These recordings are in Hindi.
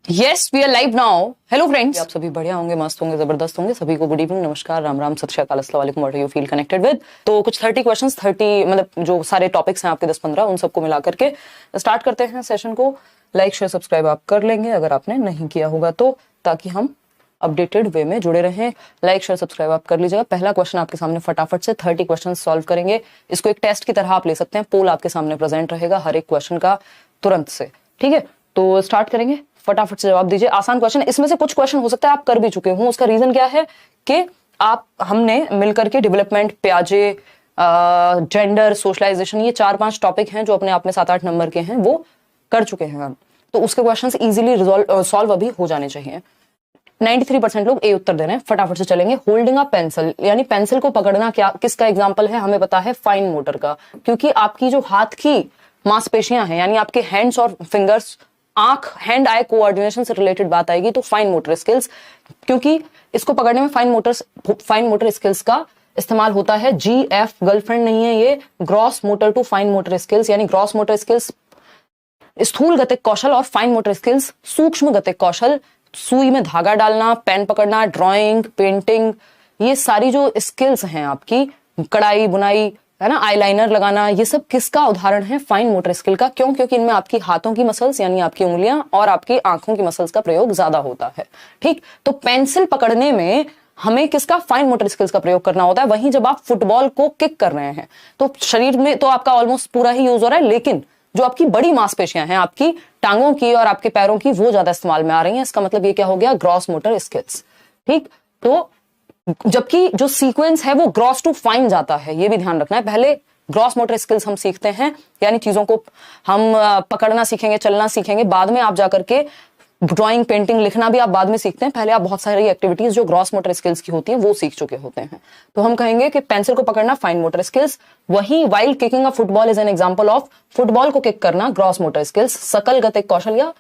Yes we are live now. Hello friends, आप सभी बढ़िया होंगे, मस्त होंगे, जबरदस्त होंगे। सभी को गुड इवनिंग, नमस्कार, राम राम, सत श्री अकाल, अस्सलाम वालेकुम, what you feel connected with. तो कुछ 30 क्वेश्चंस, 30 मतलब जो सारे टॉपिक्स हैं आपके 10-15, उन सबको मिला करके स्टार्ट करते हैं सेशन को। लाइक शेयर सब्सक्राइब आप कर लेंगे अगर आपने नहीं किया होगा तो, ताकि हम अपडेटेड वे में जुड़े रहें। लाइक शेयर सब्सक्राइब आप कर लीजिएगा। पहला क्वेश्चन आपके सामने फटाफट से 30 क्वेश्चन सॉल्व करेंगे। इसको एक टेस्ट की तरह आप ले सकते हैं। पोल आपके सामने प्रेजेंट रहेगा हर एक क्वेश्चन का तुरंत से, ठीक है। तो स्टार्ट करेंगे, फटाफट से जवाब दीजिए। आसान क्वेश्चन, इसमें से कुछ क्वेश्चन हो सकता है आप कर भी चुके हो। उसका रीजन क्या है कि हमने मिलकर के डेवलपमेंट, प्याजे, जेंडर, सोशलाइजेशन, ये 4-5 टॉपिक हैं जो अपने आप में 7-8 नंबर के हैं, वो कर चुके हैं हम। तो उसके क्वेश्चंस इजीली सॉल्व अभी हो जाने चाहिए। 93% लोग ए उत्तर दे रहे हैं। फटाफट से चलेंगे। होल्डिंग अ पेंसिल, यानी पेंसिल को पकड़ना, क्या किसका एग्जांपल है? हमें पता है फाइन मोटर का, क्योंकि आपकी जो हाथ की मांसपेशियां हैं, यानी आपके हैंड्स और फिंगर्स, आंख, हैंड आई कोऑर्डिनेशन से रिलेटेड बात आएगी तो फाइन मोटर स्किल्स, क्योंकि इसको पकड़ने में फाइन मोटर स्किल्स का इस्तेमाल होता है। GF गर्लफ्रेंड नहीं है ये, gross motor to fine motor skills, यानी ग्रॉस मोटर स्किल्स स्थूल गतिक कौशल और फाइन मोटर स्किल्स सूक्ष्म गतिक कौशल। सुई में धागा डालना, पेन पकड़ना, ड्राइंग, पेंटिंग, ये सारी जो स्किल्स हैं आपकी, कढ़ाई बुनाई, है ना, आईलाइनर लगाना, ये सब किसका उदाहरण है? फाइन मोटर स्किल का। क्यों? क्योंकि इनमें आपकी हाथों की मसल्स यानी आपकी उंगलियां और आपकी आंखों की मसल्स का प्रयोग ज्यादा होता है, ठीक। तो पेंसिल पकड़ने में हमें किसका? फाइन मोटर स्किल्स का प्रयोग करना होता है। वहीं जब आप फुटबॉल को किक कर रहे हैं तो शरीर में तो आपका ऑलमोस्ट पूरा ही यूज हो रहा है, लेकिन जो आपकी बड़ी मांसपेशियां हैं, आपकी टांगों की और आपके पैरों की, वो ज्यादा इस्तेमाल में आ रही हैं। इसका मतलब ये क्या हो गया? ग्रॉस मोटर स्किल्स, ठीक। तो जबकि जो सीक्वेंस है वो ग्रॉस टू फाइन जाता है, ये भी ध्यान रखना है। पहले ग्रॉस मोटर स्किल्स हम सीखते हैं, यानी चीजों को हम पकड़ना सीखेंगे, चलना सीखेंगे। बाद में आप जाकर के ड्राइंग, पेंटिंग, लिखना भी आप बाद में सीखते हैं। पहले आप बहुत सारी एक्टिविटीज जो ग्रॉस मोटर स्किल्स की होती हैं वो सीख चुके होते हैं। तो हम कहेंगे कि पेंसिल को पकड़ना फाइन मोटर स्किल्स। वहीं while kicking a football is an example of, football को किक करना ग्रॉस मोटर स्किल्स। सकल गतिक कौशल या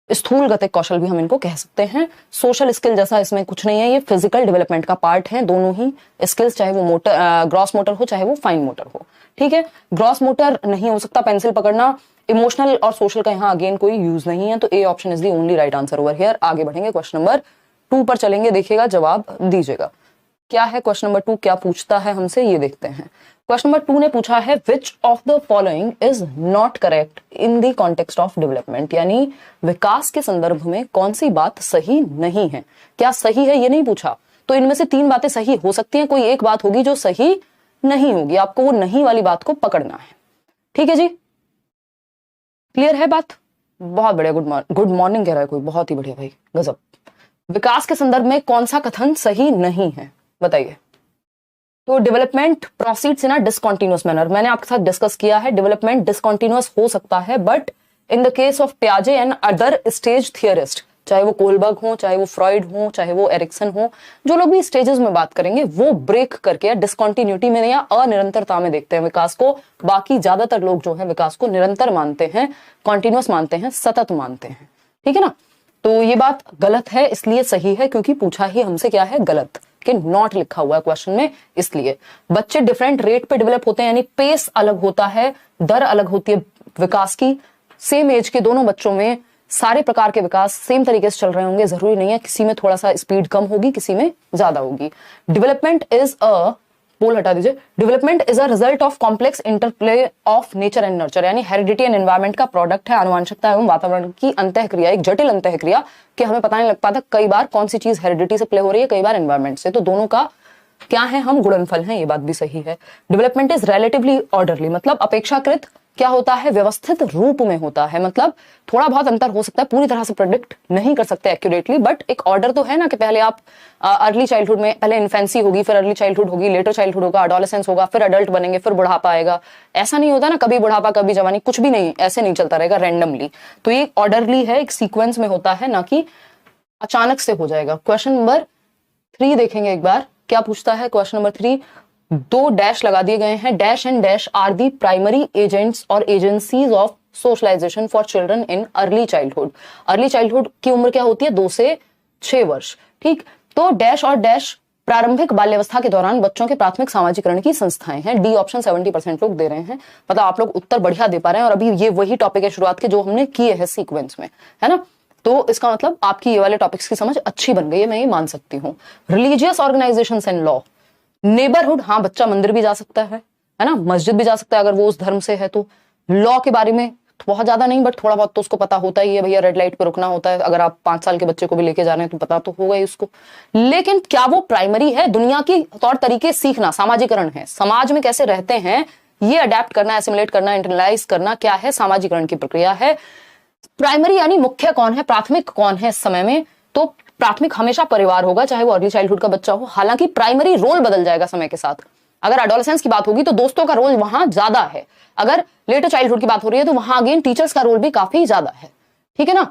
स्थूल गतिक कौशल भी हम इनको कह सकते हैं। सोशल स्किल जैसा इसमें कुछ नहीं है, ये फिजिकल डेवलपमेंट का पार्ट है। दोनों ही स्किल्स, चाहे वो ग्रॉस मोटर हो चाहे वो फाइन मोटर हो, ठीक है। ग्रॉस मोटर नहीं हो सकता पेंसिल पकड़ना। इमोशनल और सोशल का यहाँ अगेन कोई यूज नहीं है, तो A option is the only right answer over here. आगे बढ़ेंगे, क्वेश्चन नंबर 2 पर चलेंगे, देखिएगा, जवाब दीजिएगा। क्या है क्वेश्चन नंबर 2, क्या पूछता है हमसे, ये देखते हैं। क्वेश्चन नंबर 2 ने पूछा है which of the following is not correct in the context of development, यानी विकास के संदर्भ में कौन सी बात सही नहीं है। क्या सही है ये नहीं पूछा, तो इनमें से 3 बातें सही हो सकती हैं, कोई एक बात होगी जो सही नहीं होगी। आपको वो नहीं वाली बात को पकड़ना है, ठीक है जी। क्लियर है बात? बहुत बढ़िया, गुड मॉर्निंग कह रहा है कोई, बहुत ही बढ़िया भाई, गजब। विकास के संदर्भ में कौन सा कथन सही नहीं है, बताइए। तो डेवलपमेंट प्रोसीड्स इन अ डिसकंटीन्यूअस मैनर, मैंने आपके साथ डिस्कस किया है। डेवलपमेंट डिसकंटीन्यूअस हो सकता है, but in the case of पियाजे एंड अदर स्टेज थियरिस्ट, चाहे वो कोलबर्ग हो, चाहे वो फ्रॉइड हो, चाहे वो एरिक्सन हो, जो लोग भी स्टेजेस में बात करेंगे वो ब्रेक करके डिसकंटिन्यूटी में या अनिरंतरता में देखते हैं विकास को। बाकी ज्यादातर लोग जो है विकास को निरंतर मानते हैं, कॉन्टिन्यूअस मानते हैं, सतत मानते हैं, ठीक है ना। तो ये बात गलत है, इसलिए सही है क्योंकि पूछा ही हमसे क्या है? गलत, कि नॉट लिखा हुआ है क्वेश्चन में, इसलिए। बच्चे डिफरेंट रेट पे डेवलप होते हैं, यानी पेस अलग होता है, दर अलग होती है विकास की। सेम एज के दोनों बच्चों में सारे प्रकार के विकास सेम तरीके से चल रहे होंगे, जरूरी नहीं है, किसी में थोड़ा सा स्पीड कम होगी, किसी में ज्यादा होगी। डेवलपमेंट इज अ, पोल हटा दीजिए, development is a result of complex interplay of nature and nurture, यानी हेरिडिटी एंड एनवायरमेंट का प्रोडक्ट है। आनुवंशिकता एवं वातावरण की अंतःक्रिया, एक जटिल अंतःक्रिया कि हमें पता नहीं लग पाता कई बार कौन सी चीज हेरिडिटी से प्ले हो रही है, कई बार एनवायरमेंट से। तो दोनों का क्या है? हम गुणनफल हैं, ये बात भी सही है। डेवलपमेंट इज रिलेटिवली ऑर्डरली, मतलब अपेक्षाकृत क्या होता है? व्यवस्थित रूप में होता है, मतलब थोड़ा बहुत अंतर हो सकता है, पूरी तरह से प्रेडिक्ट नहीं कर सकते एक्यूरेटली, बट एक ऑर्डर तो है ना, कि पहले आप अर्ली चाइल्डहुड में, पहले इन्फेंसी होगी, फिर अर्ली चाइल्डहुड होगी, लेटर चाइल्डहुड होगा, एडोलेसेंस होगा, फिर अडल्ट बनेंगे, फिर बुढ़ापा आएगा। ऐसा नहीं होता ना, कभी बुढ़ापा कभी जवानी, कुछ भी नहीं, ऐसे नहीं चलता रहेगा रैंडमली। तो ये ऑर्डरली है, एक सीक्वेंस में होता है, ना कि अचानक से हो जाएगा। क्वेश्चन नंबर 3 देखेंगे एक बार, क्या पूछता है क्वेश्चन नंबर 3। 2 डैश लगा दिए गए हैं। Dash and dash are the primary agents और agencies of socialization for children in early childhood. Early childhood की उम्र क्या होती है? 2 से 6 वर्ष, ठीक। तो डैश और डैश प्रारंभिक बाल्यावस्था के दौरान बच्चों के प्राथमिक सामाजिकरण की संस्थाएं हैं। डी ऑप्शन 70% लोग दे रहे हैं, मतलब आप लोग उत्तर बढ़िया दे पा रहे हैं। और अभी ये वही टॉपिक है शुरुआत के जो हमने किए हैं सीक्वेंस में, है ना। तो इसका मतलब आपकी ये वाले टॉपिक्स की समझ अच्छी बन गई है, मैं ये मान सकती हूँ। Religious organisations and law, neighbourhood, हाँ बच्चा मंदिर भी जा सकता है ना, मस्जिद भी जा सकता है अगर वो उस धर्म से है तो। लॉ के बारे में बहुत ज्यादा नहीं बट थोड़ा बहुत तो उसको पता होता ही है, भैया रेड लाइट पे रुकना होता है, अगर आप 5 साल के बच्चे को भी लेके जा रहे हैं तो पता तो होगा ही उसको। लेकिन क्या वो प्राइमरी है? दुनिया की तौर तरीके सीखना सामाजिकरण है, समाज में कैसे रहते हैं ये अडेप्ट करना, एसिमुलेट करना, इंटरनलाइज करना, क्या है? सामाजिकरण की प्रक्रिया है। प्राइमरी यानी मुख्य कौन है, प्राथमिक कौन है इस समय में? तो प्राथमिक हमेशा परिवार होगा, चाहे वो अर्ली चाइल्डहुड का बच्चा हो। हालांकि प्राइमरी रोल बदल जाएगा समय के साथ। अगर एडोलेसेंस की बात होगी तो दोस्तों का रोल वहां ज्यादा है, अगर लेटर चाइल्डहुड की बात हो रही है तो वहां अगेन टीचर्स का रोल भी काफी ज्यादा है, ठीक है ना?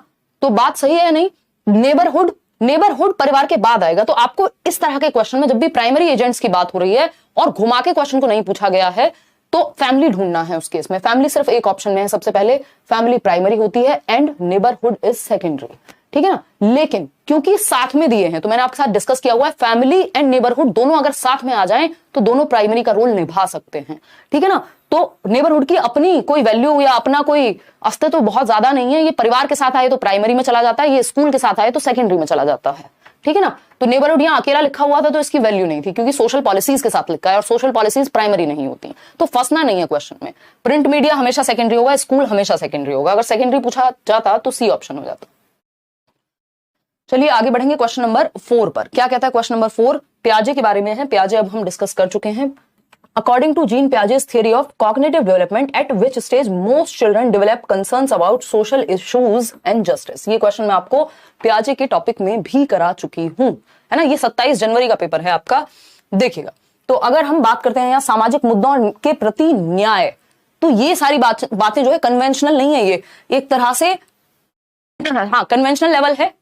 तो बात सही है या नहीं? नेबरहुड परिवार के बाद आएगा। तो आपको इस तरह के क्वेश्चन में जब भी प्राइमरी एजेंट्स की बात हो रही है और घुमा के क्वेश्चन को नहीं पूछा गया है तो फैमिली ढूंढना है। उस केस में फैमिली सिर्फ एक ऑप्शन में है, सबसे पहले फैमिली प्राइमरी होती है एंड नेबरहुड इज सेकेंडरी, ठीक है ना? लेकिन क्योंकि साथ में दिए हैं तो मैंने आपके साथ डिस्कस किया हुआ है, फैमिली एंड नेबरहुड दोनों अगर साथ में आ जाएं तो दोनों प्राइमरी का रोल निभा सकते हैं, ठीक है ना? तो नेबरहुड की अपनी कोई वैल्यू या अपना कोई अस्तित्व तो बहुत ज्यादा नहीं है। ये परिवार के साथ आए तो प्राइमरी में चला जाता है, ये स्कूल के साथ आए तो सेकेंडरी में चला जाता है, ठीक है ना? तो नेबरहुड यहां अकेला लिखा हुआ था तो इसकी वैल्यू नहीं थी क्योंकि सोशल पॉलिसीज के साथ लिखा है और सोशल पॉलिसीज प्राइमरी नहीं होती, तो फंसना नहीं है क्वेश्चन में। प्रिंट मीडिया हमेशा सेकेंडरी होगा, स्कूल हमेशा सेकेंडरी होगा। अगर सेकेंडरी पूछा जाता तो सी ऑप्शन हो जाता। चलिए आगे बढ़ेंगे क्वेश्चन नंबर 4 पर। क्या कहता है क्वेश्चन नंबर 4? प्याजे के बारे में है। प्याजे अब हम डिस्कस कर चुके हैं। According to Jean Piaget's theory of cognitive development, at which stage most children develop concerns about social issues and justice? ये क्वेश्चन मैं आपको प्याजे के टॉपिक में भी करा चुकी हूं, है ना? ये 27 जनवरी का पेपर है आपका, देखिएगा। तो अगर हम बात करते हैं यहाँ सामाजिक मुद्दों के प्रति न्याय, तो ये सारी बातें जो है कन्वेंशनल नहीं है, ये एक तरह से हाँ कन्वेंशनल लेवल है,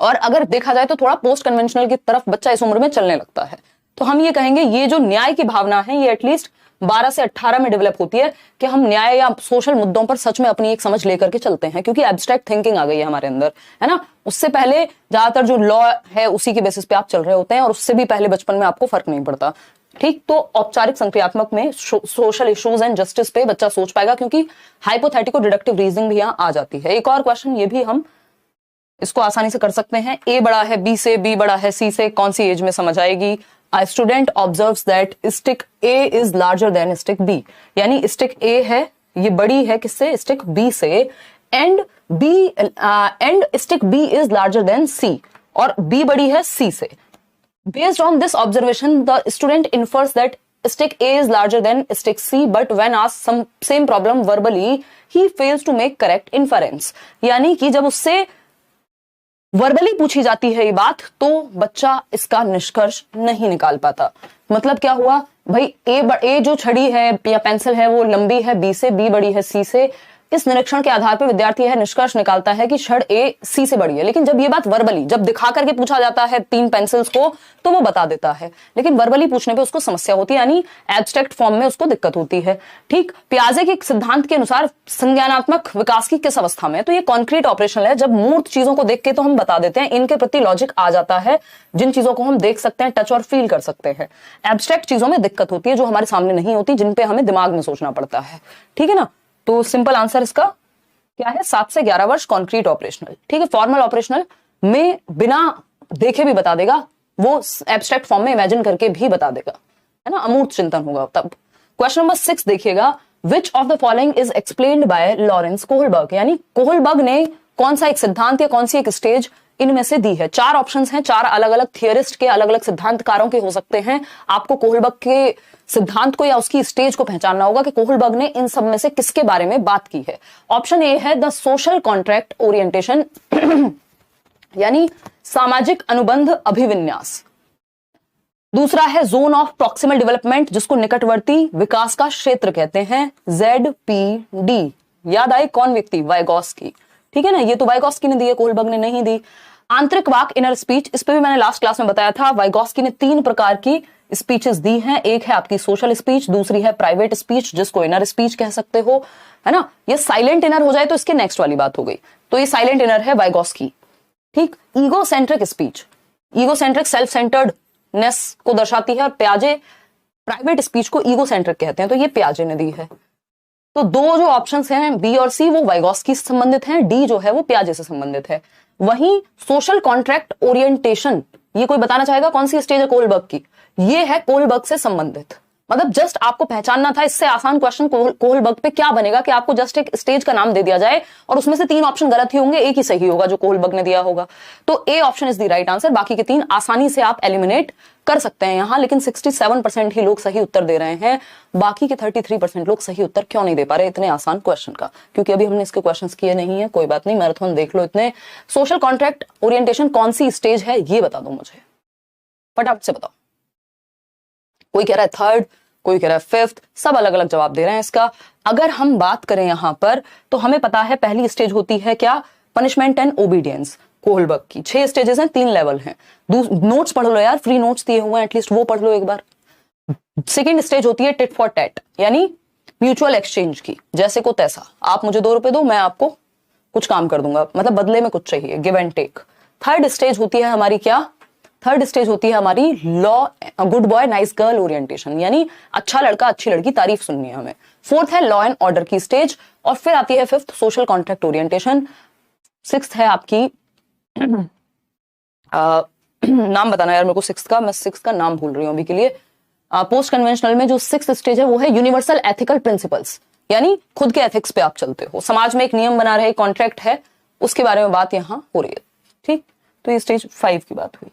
और अगर देखा जाए तो थोड़ा पोस्ट कन्वेंशनल की तरफ बच्चा इस उम्र में चलने लगता है। तो हम ये कहेंगे ये जो न्याय की भावना है ये एटलीस्ट 12 से 18 में डेवलप होती है कि हम न्याय या सोशल मुद्दों पर सच में अपनी एक समझ लेकर के चलते हैं, क्योंकि एब्स्ट्रैक्ट थिंकिंग आ गई है हमारे अंदर, है ना? उससे पहले ज्यादातर जो लॉ है उसी के बेसिस पे आप चल रहे होते हैं और उससे भी पहले बचपन में आपको फर्क नहीं पड़ता, ठीक? तो औपचारिक संक्रियात्मक में सोशल इश्यूज एंड जस्टिस पे बच्चा सोच पाएगा क्योंकि हाइपोथेटिको डिडक्टिव रीजनिंग भी यहाँ आ जाती है। एक और क्वेश्चन ये भी हम इसको आसानी से कर सकते हैं। ए बड़ा है बी से, बी बड़ा है सी से, कौन सी एज में समझ आएगी? A student observes that stick A is larger than stick B, यानी stick A है ये बड़ी है किससे? stick B से, and stick B is larger than C, और B बड़ी है C से। Based on this observation, the student infers that stick A is larger than stick C, but when asked some same problem verbally, he fails to make correct inference, यानी कि जब उससे वर्बली पूछी जाती है ये बात तो बच्चा इसका निष्कर्ष नहीं निकाल पाता। मतलब क्या हुआ भाई? ए जो छड़ी है या पेंसिल है वो लंबी है बी से, बी बड़ी है सी से। इस निरीक्षण के आधार पर विद्यार्थी यह निष्कर्ष निकालता है कि छड़ ए सी से बड़ी है। लेकिन जब ये बात वर्बली, जब दिखा करके पूछा जाता है 3 पेंसिल्स को तो वो बता देता है, लेकिन वर्बली पूछने पे उसको समस्या होती है, यानी एब्स्ट्रैक्ट फॉर्म में उसको दिक्कत होती है, ठीक? पियाजे के सिद्धांत के अनुसार संज्ञानात्मक विकास की किस अवस्था में? तो ये कॉन्क्रीट ऑपरेशनल है। जब मूर्त चीजों को देख के तो हम बता देते हैं, इनके प्रति लॉजिक आ जाता है, जिन चीजों को हम देख सकते हैं, टच और फील कर सकते हैं। एब्स्ट्रैक्ट चीजों में दिक्कत होती है जो हमारे सामने नहीं होती, जिन पे हमें दिमाग में सोचना पड़ता है, ठीक है ना? तो सिंपल आंसर इसका क्या है? 7 से 11 वर्ष कॉन्क्रीट ऑपरेशनल, ठीक है? फॉर्मल ऑपरेशनल में बिना देखे भी बता देगा, वो एब्स्ट्रैक्ट फॉर्म में इमेजिन करके भी बता देगा, है ना? अमूर्त चिंतन होगा तब। क्वेश्चन नंबर 6 देखिएगा। Which of the following is explained bye Lawrence Kohlberg, यानी कोहलबर्ग ने कौन सा एक सिद्धांत या कौन सी एक स्टेज इनमें से दी है? 4 ऑप्शंस हैं, 4 अलग अलग थियरिस्ट के, अलग अलग सिद्धांतकारों के हो सकते हैं। आपको कोहलबर्ग के सिद्धांत को या उसकी स्टेज को पहचानना होगा कि कोहलबर्ग ने इन सब में से किसके बारे में बात की है। ऑप्शन ए है द सोशल कॉन्ट्रैक्ट ओरिएंटेशन, यानी सामाजिक अनुबंध अभिविन्यास। दूसरा है जोन ऑफ प्रॉक्सिमल डेवलपमेंट, जिसको निकटवर्ती विकास का क्षेत्र कहते हैं, ZPD। याद आई कौन व्यक्ति? वाइगॉस्की, ठीक है ना? ये तो वाइगॉस्की ने दी है, कोहलबर्ग ने नहीं दी। आंतरिक वाक इनर स्पीच, इस पे भी मैंने लास्ट क्लास में बताया था, वाइगॉस्की ने 3 प्रकार की स्पीचेस दी हैं। एक है आपकी सोशल स्पीच, दूसरी है प्राइवेट स्पीच जिसको इनर स्पीच कह सकते हो, है ना? ये साइलेंट इनर हो जाए तो इसके नेक्स्ट वाली बात हो गई, तो ये साइलेंट इनर है वाइगॉस्की, ठीक? Egocentric speech, egocentric self centredness को दर्शाती है, और प्याजे प्राइवेट स्पीच को ईगोसेंट्रिक कहते हैं, तो ये प्याजे ने दी है। तो दो जो ऑप्शंस हैं बी और सी वो वाइगॉस्की से संबंधित हैं, डी जो है वो पियाजे से संबंधित है। वहीं सोशल कॉन्ट्रैक्ट ओरिएंटेशन, ये कोई बताना चाहेगा कौन सी स्टेज है कोहलबर्ग की? ये है कोहलबर्ग से संबंधित। मतलब जस्ट आपको पहचानना था, इससे आसान क्वेश्चन कोहलबर्ग पे क्या बनेगा कि आपको जस्ट एक स्टेज का नाम दे दिया जाए और उसमें से 3 ऑप्शन गलत ही होंगे, एक ही सही होगा जो कोहलबर्ग ने दिया होगा। तो A option is the right answer. बाकी के 3 आसानी से आप एलिमिनेट कर सकते हैं यहां, लेकिन 67% ही लोग सही उत्तर दे रहे हैं। बाकी के 33% लोग सही उत्तर क्यों नहीं दे पा रहे इतने आसान क्वेश्चन का? क्योंकि अभी हमने इसके क्वेश्चंस किए नहीं है। कोई बात नहीं, मैराथन देख लो इतने। सोशल कॉन्ट्रैक्ट ओरिएंटेशन कौन सी स्टेज है ये बता दो मुझे, फटाफट से बताओ। कोई कह रहा है 3rd, कोई कह रहा है 5th, सब अलग अलग जवाब दे रहे हैं इसका। अगर हम बात करें यहां पर तो हमें पता है पहली स्टेज होती है क्या? Punishment and obedience. कोहलबर्ग की 6 स्टेजेस हैं, 3 लेवल हैं। नोट्स पढ़ लो यार, फ्री नोट्स दिए हुए हैं, एटलीस्ट वो पढ़ लो एक बार। सेकेंड स्टेज होती है टिट फॉर टैट, यानी म्यूचुअल एक्सचेंज की, जैसे को तैसा। आप मुझे 2 रुपए दो, मैं आपको कुछ काम कर दूंगा, मतलब बदले में कुछ चाहिए, give and take. Third stage होती है हमारी क्या? थर्ड स्टेज होती है हमारी law, good boy nice girl orientation, यानी अच्छा लड़का अच्छी लड़की तारीफ सुननी है हमें। फोर्थ है लॉ एंड ऑर्डर की स्टेज, और फिर आती है 5th social contract orientation. 6th है आपकी नाम बताना यार मेरे को 6th का, मैं 6th का नाम भूल रही हूं अभी के लिए। पोस्ट कन्वेंशनल में जो 6th स्टेज है वो है यूनिवर्सल एथिकल प्रिंसिपल्स, यानी खुद के एथिक्स पे आप चलते हो, समाज में एक नियम बना रहे, कॉन्ट्रैक्ट है, उसके बारे में बात यहां हो रही है। ठीक, तो ये स्टेज 5 की बात हुई।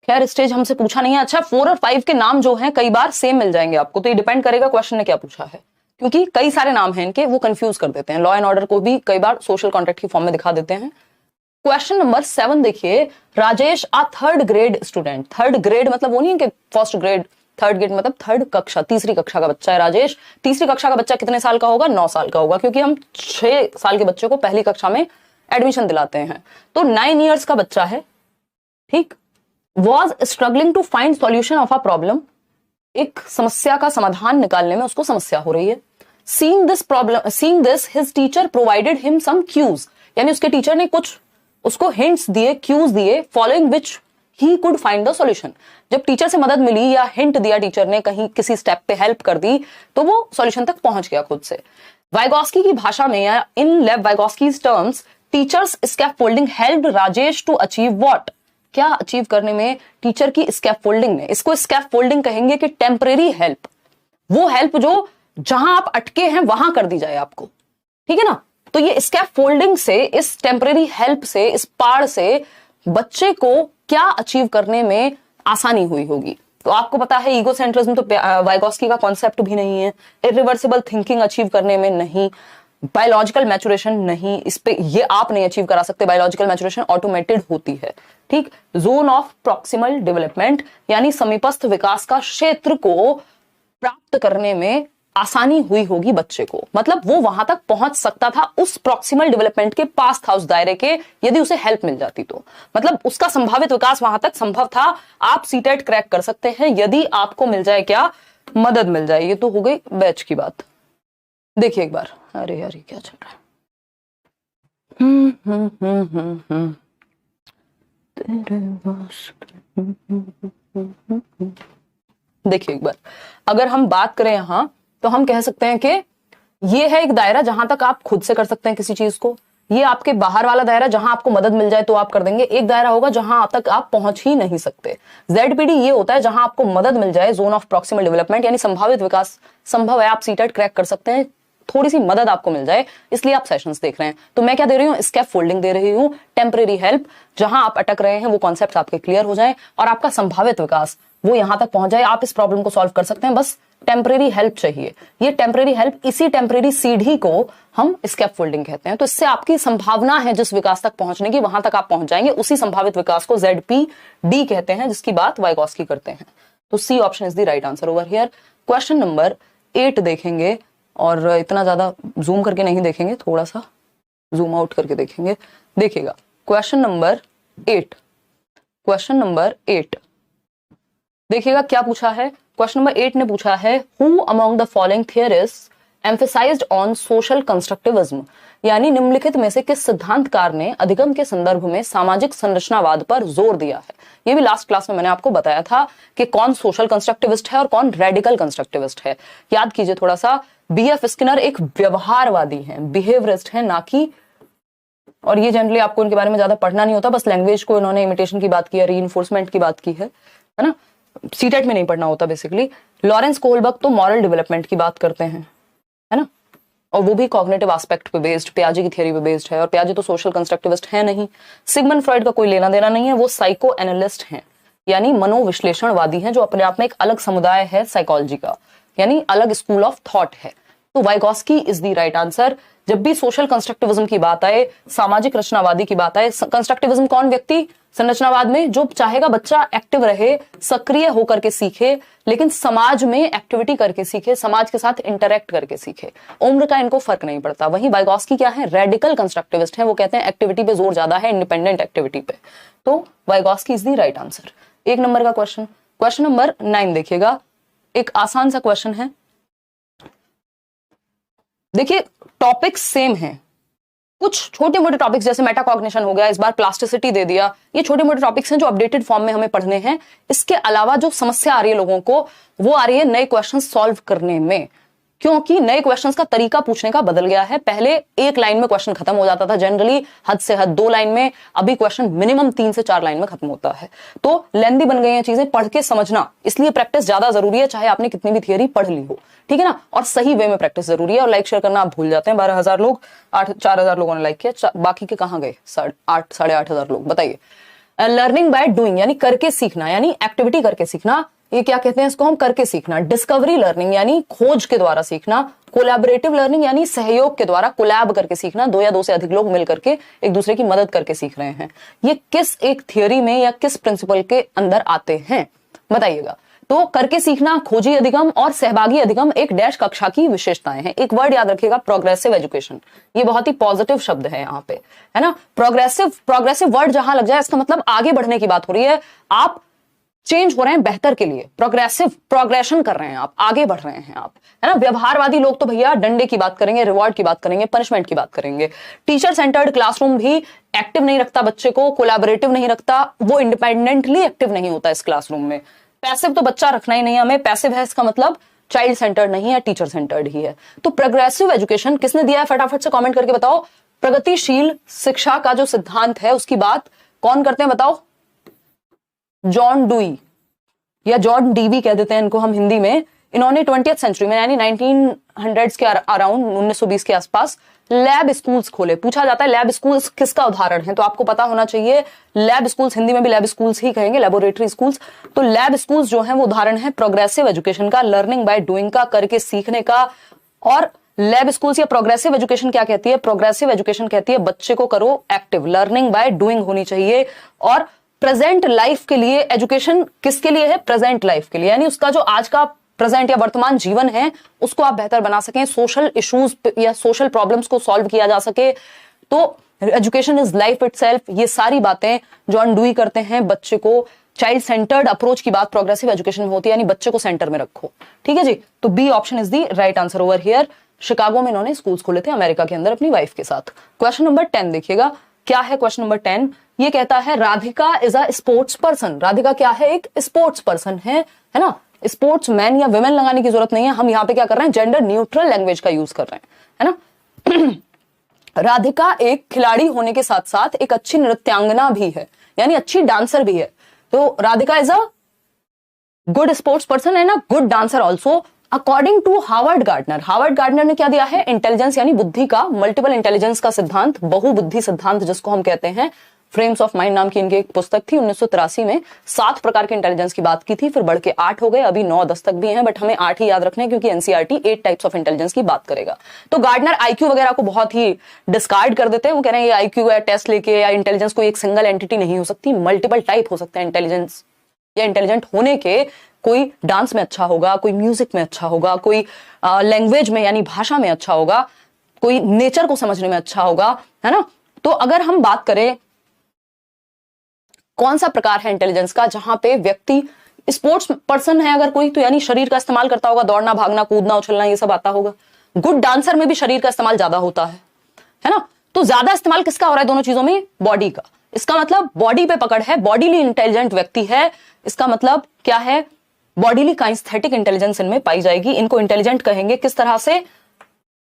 खैर स्टेज हमसे पूछा नहीं है। अच्छा, 4 और 5 के नाम जो हैं कई बार सेम मिल जाएंगे आपको, तो ये डिपेंड करेगा क्वेश्चन ने क्या पूछा है, क्योंकि कई सारे नाम हैं इनके, वो कंफ्यूज कर देते हैं। लॉ एंड ऑर्डर को भी कई बार सोशल कॉन्ट्रैक्ट की फॉर्म में दिखा देते हैं। क्वेश्चन नंबर 7 देखिए, राजेश आ 3rd grade student. 3rd grade मतलब वो नहीं है कि 1st ग्रेड, 3rd ग्रेड मतलब 3rd कक्षा, तीसरी कक्षा का बच्चा है राजेश। तीसरी कक्षा का बच्चा कितने साल का होगा? 9 साल का होगा, क्योंकि हम 6 साल के बच्चे को पहली कक्षा में एडमिशन दिलाते हैं। तो 9 ईयर्स का बच्चा है, ठीक। Was struggling to find solution of a problem, एक समस्या का समाधान निकालने में उसको समस्या हो रही है। Seeing this his teacher provided him some cues, यानी उसके टीचर ने कुछ उसको हिंट्स दिए, क्यूज दिए, following which he could find the solution. जब टीचर से मदद मिली या हिंट दिया टीचर ने, कहीं किसी स्टेप पे हेल्प कर दी, तो वो सॉल्यूशन तक पहुंच गया खुद से। वाइगॉस्की की भाषा में या in Lev Vygotsky's terms, teachers scaffolding helped Rajesh to achieve what, क्या अचीव करने में टीचर की स्कैफोल्डिंग ने, इसको स्कैफोल्डिंग कहेंगे कि टेम्परेरी हेल्प, वो हेल्प जो जहां आप अटके हैं वहां कर दी जाए आपको, ठीक है ना। तो ये स्कैफोल्डिंग से, इस टेम्परेरी हेल्प से, इस पाड़ से बच्चे को क्या अचीव करने में आसानी हुई होगी? तो आपको पता है ईगोसेंट्रिज्म तो वाइगॉस्की का कॉन्सेप्ट भी नहीं है, इरिवर्सिबल थिंकिंग अचीव करने में नहीं, बायोलॉजिकल मैचुरेशन नहीं, इस पे ये आप नहीं अचीव करा सकते, बायोलॉजिकल मैचुरेशन ऑटोमेटेड होती है, ठीक। जोन ऑफ प्रॉक्सिमल डेवलपमेंट, यानी समीपस्थ विकास का क्षेत्र को प्राप्त करने में आसानी हुई होगी बच्चे को, मतलब वो वहां तक पहुंच सकता था, उस प्रॉक्सिमल डेवलपमेंट के पास था, उस दायरे के, यदि उसे हेल्प मिल जाती तो, मतलब उसका संभावित विकास वहां तक संभव था। आप सीटेट क्रैक कर सकते हैं यदि आपको मिल जाए क्या? मदद मिल जाए। ये तो हो गई बैच की बात। देखिए एक बार, अरे यार क्या चल रहा है? देखिए एक बार, अगर हम बात करें यहां तो हम कह सकते हैं कि ये है एक दायरा जहां तक आप खुद से कर सकते हैं किसी चीज को, ये आपके बाहर वाला दायरा जहां आपको मदद मिल जाए तो आप कर देंगे। एक दायरा होगा जहां तक आप पहुंच ही नहीं सकते। ZPD ये होता है जहां आपको मदद मिल जाए, जोन ऑफ प्रॉक्सिमल डेवलपमेंट, यानी संभावित विकास संभव है, आप सीटेट क्रैक कर सकते हैं, थोड़ी सी मदद आपको मिल जाए, इसलिए आप सेशंस देख रहे हैं। तो मैं क्या दे रही हूँ? स्कैफोल्डिंग दे रही हूँ, टेम्परेरी हेल्प, जहां आप अटक रहे हैं वो कॉन्सेप्ट आपके क्लियर हो जाए और आपका संभावित विकास वो यहां तक पहुंच जाए, आप इस प्रॉब्लम को सॉल्व कर सकते हैं, बस टेम्परेरी हेल्प चाहिए। ये टेम्परेरी हेल्प, इसी टेम्परेरी सीढ़ी को हम स्कैफोल्डिंग कहते हैं। तो इससे आपकी संभावना है जिस विकास तक पहुंचने की, वहां तक आप पहुंच जाएंगे, उसी संभावित विकास को ZPD कहते हैं, जिसकी बात वाइगॉस्की करते हैं। तो C option is the right answer over here. Question number 8 देखेंगे, और इतना ज्यादा जूम करके नहीं देखेंगे, थोड़ा सा जूम आउट करके देखेंगे। देखिएगा क्वेश्चन नंबर 8, क्वेश्चन नंबर 8 देखिएगा क्या पूछा है। क्वेश्चन नंबर 8 ने पूछा है, who among the following theorists emphasized on social constructivism, यानी निम्नलिखित में से किस सिद्धांतकार ने अधिगम के संदर्भ में सामाजिक संरचनावाद पर जोर दिया है। ये भी लास्ट क्लास में मैंने आपको बताया था कि कौन सोशल कंस्ट्रक्टिविस्ट है और कौन रेडिकल कंस्ट्रक्टिविस्ट है। याद कीजिए थोड़ा सा, बीएफ स्किनर एक व्यवहारवादी हैं, बिहेवियरिस्ट हैं, ना कि, और ये जनरली आपको इनके बारे में ज्यादा पढ़ना नहीं होता, बस लैंग्वेज को इन्होंने इमिटेशन की बात की है, रीइंफोर्समेंट की बात की है ना, सीटेट में नहीं पढ़ना होता बेसिकली। लॉरेंस कोहलबर्ग तो मॉरल डेवलपमेंट की बात करते हैं, है ना, और वो भी कॉग्निटिव एस्पेक्ट पे बेस्ड, पियाजे की थियरी पे बेस्ड है, और पियाजे तो सोशल कंस्ट्रक्टिविस्ट है नहीं। सिगमंड फ्रॉइड का कोई लेना देना नहीं है, वो साइको एनालिस्ट हैं, यानी मनोविश्लेषणवादी हैं, जो अपने आप में एक अलग समुदाय है साइकोलॉजी का, यानी अलग स्कूल ऑफ थॉट है। तो Vygotsky is the right answer. जब भी सोशल कंस्ट्रक्टिविज्म की बात आए, सामाजिक रचनावादी की बात आए, कंस्ट्रक्टिविज्म कौन व्यक्ति संरचनावाद में जो चाहेगा बच्चा एक्टिव रहे, सक्रिय होकर के सीखे, लेकिन समाज में एक्टिविटी करके सीखे, समाज के साथ इंटरेक्ट करके सीखे, उम्र का इनको फर्क नहीं पड़ता। वहीं वाइगॉस्की क्या है, रेडिकल कंस्ट्रक्टिविस्ट हैं, वो कहते हैं एक्टिविटी पे जोर ज्यादा है, इंडिपेंडेंट एक्टिविटी पे। तो Vygotsky is the right answer. 1 number का क्वेश्चन नंबर 9 देखिएगा, एक आसान सा क्वेश्चन है। देखिए टॉपिक्स सेम हैं, कुछ छोटे मोटे टॉपिक्स जैसे मेटाकॉग्निशन हो गया, इस बार प्लास्टिसिटी दे दिया, ये छोटे मोटे टॉपिक्स हैं जो अपडेटेड फॉर्म में हमें पढ़ने हैं। इसके अलावा जो समस्या आ रही है लोगों को, वो आ रही है नए क्वेश्चन सॉल्व करने में, क्योंकि नए क्वेश्चंस का तरीका पूछने का बदल गया है। पहले 1 लाइन में क्वेश्चन खत्म हो जाता था, जनरली हद से हद 2 लाइन में, अभी क्वेश्चन मिनिमम 3 से 4 लाइन में खत्म होता है। तो लेंदी बन गई हैं चीजें, पढ़ के समझना, इसलिए प्रैक्टिस ज्यादा जरूरी है, चाहे आपने कितनी भी थियरी पढ़ ली हो, ठीक है ना, और सही वे में प्रैक्टिस जरूरी है। और लाइक शेयर करना आप भूल जाते हैं। 12,000 लोग, 4,000 लोगों ने लाइक किया, बाकी के कहां गए? 8,500 लोग, बताइए। लर्निंग बाय डूइंग, यानी करके सीखना, यानी एक्टिविटी करके सीखना, ये क्या कहते हैं इसको हम, करके सीखना। डिस्कवरी लर्निंग, यानी खोज के द्वारा सीखना। कोलैबोरेटिव लर्निंग, यानी सहयोग के द्वारा, कोलैब करके सीखना, 2 या 2 से अधिक लोग मिल करके एक दूसरे की मदद करके सीख रहे हैं। ये किस एक थियरी में या किस प्रिंसिपल के अंदर आते हैं, बताइएगा। तो करके सीखना, खोजी अधिगम और सहभागी अधिगम एक डैश कक्षा की विशेषताएं हैं। एक वर्ड याद रखिएगा, प्रोग्रेसिव एजुकेशन, ये बहुत ही पॉजिटिव शब्द है यहाँ पे, है ना। प्रोग्रेसिव वर्ड जहां लग जाए, इसका मतलब आगे बढ़ने की बात हो रही है, आप चेंज हो रहे हैं बेहतर के लिए, प्रोग्रेशन कर रहे हैं आप, आगे बढ़ रहे हैं आप, है ना। व्यवहारवादी लोग तो भैया डंडे की बात करेंगे, रिवॉर्ड की बात करेंगे, पनिशमेंट की बात करेंगे। टीचर सेंटर्ड क्लासरूम भी एक्टिव नहीं रखता बच्चे को, कोलैबोरेटिव नहीं रखता, वो इंडिपेंडेंटली एक्टिव नहीं होता इस क्लासरूम में। पैसिव तो बच्चा रखना ही नहीं है हमें, पैसिव है इसका मतलब चाइल्ड सेंटर्ड नहीं है, टीचर सेंटर्ड ही है। तो प्रोग्रेसिव एजुकेशन किसने दिया है, फटाफट से कमेंट करके बताओ। प्रगतिशील शिक्षा का जो सिद्धांत है उसकी बात कौन करते हैं, बताओ। जॉन डुई या जॉन डीवी कह देते हैं इनको हम हिंदी में। इन्होंने 20th सेंचुरी में, यानी 1900s के अराउंड, 1920 के आसपास लैब स्कूल्स खोले। पूछा जाता है लैब स्कूल्स किसका उदाहरण है, तो आपको पता होना चाहिए लैब स्कूल्स, हिंदी में भी लैब स्कूल्स ही कहेंगे, लेबोरेटरी स्कूल्स। तो लैब स्कूल्स जो है वो उदाहरण है प्रोग्रेसिव एजुकेशन का, लर्निंग बाय डूइंग का, करके सीखने का। और लैब स्कूल्स या प्रोग्रेसिव एजुकेशन क्या कहती है, प्रोग्रेसिव एजुकेशन कहती है बच्चे को करो एक्टिव, लर्निंग बाय डूइंग होनी चाहिए। और प्रेजेंट लाइफ के लिए एजुकेशन किसके लिए है, प्रेजेंट लाइफ के लिए, यानी उसका जो आज का प्रेजेंट या वर्तमान जीवन है उसको आप बेहतर बना सकें, सोशल इश्यूज या सोशल प्रॉब्लम्स को सॉल्व किया जा सके। तो एजुकेशन इज लाइफ इटसेल्फ, ये सारी बातें जॉन डुई करते हैं। बच्चे को चाइल्ड सेंटर्ड अप्रोच की बात प्रोग्रेसिव एजुकेशन में होती है, यानी बच्चे को सेंटर में रखो, ठीक है जी। तो B option is the right answer over here. Chicago में इन्होंने स्कूल्स खोले थे अमेरिका के अंदर अपनी वाइफ के साथ। क्वेश्चन नंबर 10 देखिएगा, क्या है क्वेश्चन नंबर 10, ये कहता है Radhika is a sports person. Radhika क्या है, एक स्पोर्ट्स पर्सन है ना। स्पोर्ट्स मैन या विमेन लगाने की जरूरत नहीं है, हम यहाँ पे क्या कर रहे हैं, जेंडर न्यूट्रल लैंग्वेज का यूज कर रहे हैं, है ना। राधिका एक खिलाड़ी होने के साथ साथ एक अच्छी नृत्यांगना भी है, यानी अच्छी डांसर भी है। तो Radhika is a good sports person and a good dancer also according to Harvard Gardner. Harvard Gardner ने क्या दिया है, इंटेलिजेंस यानी बुद्धि का, मल्टीपल इंटेलिजेंस का सिद्धांत, बहुबुद्धि सिद्धांत जिसको हम कहते हैं। फ्रेम्स ऑफ माइंड नाम की इनकी एक पुस्तक थी, 1983 में 7 प्रकार के इंटेलिजेंस की बात की थी, फिर बढ़ के 8 हो गए, अभी 9-10 तक भी हैं, बट हमें 8 ही याद रखने हैं क्योंकि एनसीईआरटी 8 टाइप्स ऑफ इंटेलिजेंस की बात करेगा। तो गार्डनर आईक्यू वगैरह को बहुत ही डिस्कार्ड कर देते हैं, वो कह रहे हैं ये आईक्यू या टेस्ट लेके या इंटेलिजेंस को एक सिंगल एंटिटी नहीं हो सकती, मल्टीपल टाइप हो सकते हैं इंटेलिजेंस या इंटेलिजेंट होने के। कोई डांस में अच्छा होगा, कोई म्यूजिक में अच्छा होगा, कोई लैंग्वेज में यानी भाषा में अच्छा होगा, कोई नेचर को समझने में अच्छा होगा, है ना। तो अगर हम बात करें कौन सा प्रकार है इंटेलिजेंस का, जहां पे व्यक्ति स्पोर्ट्स पर्सन है अगर कोई, तो यानी शरीर का इस्तेमाल करता होगा, दौड़ना, भागना, कूदना, उछलना, ये सब आता होगा, गुड डांसर में भी शरीर का इस्तेमाल ज्यादा होता है ना? तो ज्यादा इस्तेमाल किसका हो रहा है दोनों चीजों में? बॉडी का। इसका मतलब बॉडी पे पकड़ है, बॉडीली इंटेलिजेंट व्यक्ति है, इसका मतलब क्या है? बॉडीली काइंस्थेटिक इंटेलिजेंस इनमें पाई जाएगी। इनको इंटेलिजेंट कहेंगे किस तरह से?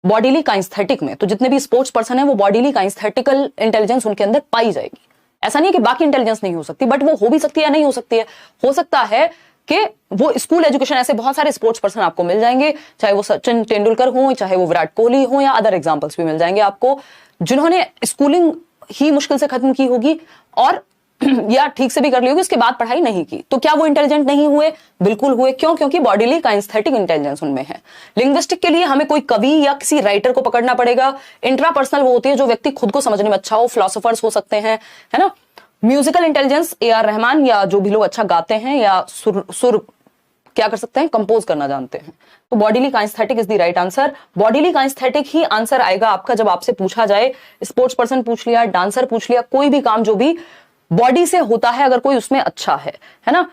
बॉडीली काइंस्थेटिक में। तो जितने भी स्पोर्ट्स पर्सन है वो बॉडीली काइंस्थेटिकल इंटेलिजेंस उनके अंदर पाई जाएगी। ऐसा नहीं है कि बाकी इंटेलिजेंस नहीं हो सकती, बट वो हो भी सकती है या नहीं हो सकती है। हो सकता है कि वो स्कूल एजुकेशन, ऐसे बहुत सारे स्पोर्ट्स पर्सन आपको मिल जाएंगे, चाहे वो सचिन तेंदुलकर हो, चाहे वो विराट कोहली हो, या अदर एग्जांपल्स भी मिल जाएंगे आपको, जिन्होंने स्कूलिंग ही मुश्किल से खत्म की होगी और या ठीक से भी कर ली होगी, उसके बाद पढ़ाई नहीं की। तो क्या वो इंटेलिजेंट नहीं हुए? बिल्कुल हुए। क्यों? क्योंकि बॉडीली काइंस्थेटिक इंटेलिजेंस उनमें है। लिंग्विस्टिक के लिए हमें कोई कवि या किसी राइटर को पकड़ना पड़ेगा। इंट्रापर्सनल वो होती है जो व्यक्ति खुद को समझने में अच्छा हो, फिलोसोफर्स हो सकते हैं, है ना? म्यूजिकल इंटेलिजेंस AR रहमान या जो भी लोग अच्छा गाते हैं या सुर क्या कर सकते हैं? कंपोज करना जानते हैं। तो bodily kinaesthetic is the right answer. Bodily kinaesthetic he answer आएगा आपका जब आपसे पूछा जाए, स्पोर्ट्स पर्सन पूछ लिया, डांसर पूछ लिया, कोई भी काम जो भी बॉडी से होता है अगर कोई उसमें अच्छा है ना?